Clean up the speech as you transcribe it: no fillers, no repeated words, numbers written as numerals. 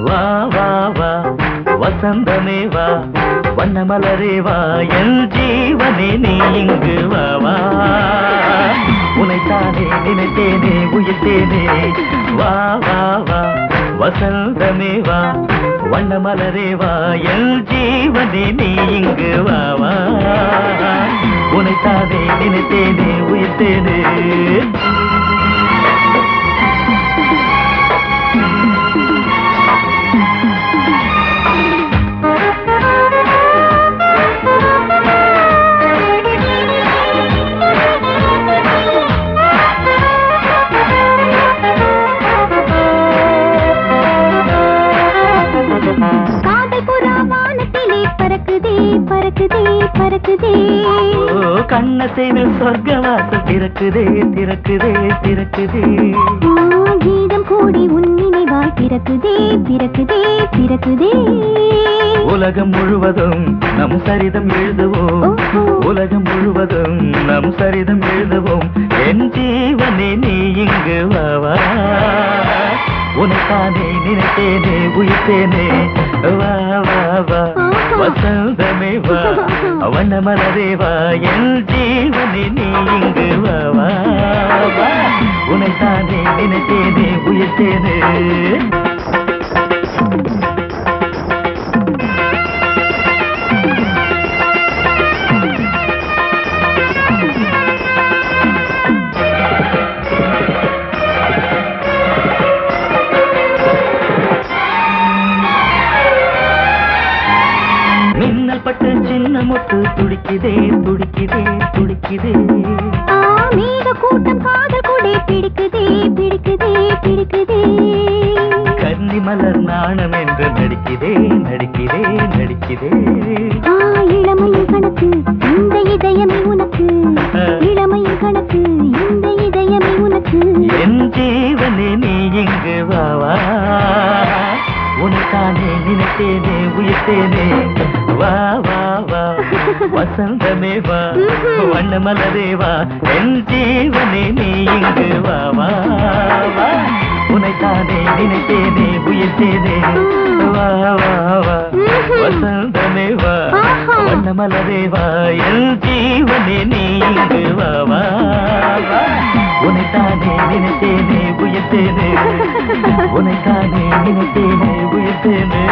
வா வா வா வசந்தமே வா வண்ணமலரே வா என் ஜீவனே நீ இங்கு வா வா உனைத்தானே நினைத்தேனே உயிர்த்தேனே வா வா வா வசந்தமே வா வண்ணமலரே வா என் ஜீவனே நீ இங்கு வா வா உனைத்தானே நினைத்தேனே உயிர்த்தேனே கண்ணசைவில் சொர்க்கவாசல் திறக்குதே திறக்குதே திறக்குதே கீதம் கூடி உன் நினைவாய் பிறக்குதே பிறக்குதே பிறக்குதே உலகம் முழுவதும் நம் சரிதம் எழுதுவோம் உலகம் முழுவதும் நம் சரிதம் எழுதுவோம் என் ஜீவனே நீ இங்கு வா வா உனைத்தானே நினைத்தேனே உயிர்த்தேனே வா வா வா வசந்தமே வா வண்ணமலரே வா என் ஜீவனே நீ இங்கு வா வா வா உனைத்தானே நினைத்தேனே உயிர்த்தேனே பட்டு சின்ன முட்டு துடிக்குதே துடிக்குதே துடிக்குதே மேக கூட்டம் காதல் கொடை பிடிக்குதே பிடிக்குதே பிடிக்குதே கன்னி மலர் நாணம் என்று நடிக்குதே நடிக்குதே நடிக்குதே இளமையின் கணக்கு இந்த இதயமே உனக்கு இளமையின் கணக்கு இந்த இதயமே உனக்கு என் ஜீவனே நீ இங்கு வா வா உனக்கானே நினைத்தேனே உயிர்த்தேனே வா வா வா வசந்தமே வா வண்ணமலரே வா என் ஜீவனே நீ இங்கு வா வா வா உனைத்தானே நினைத்தேனே உயிர்த்தேனே வா வா வா வசந்தமே வா வண்ணமலரே வா என் ஜீவனே நீ இங்கு வா வா வா உனைத்தானே நினைத்தேனே உயிர்த்தேனே உனைத்தானே நினைத்தேனே உயிர்த்தேனே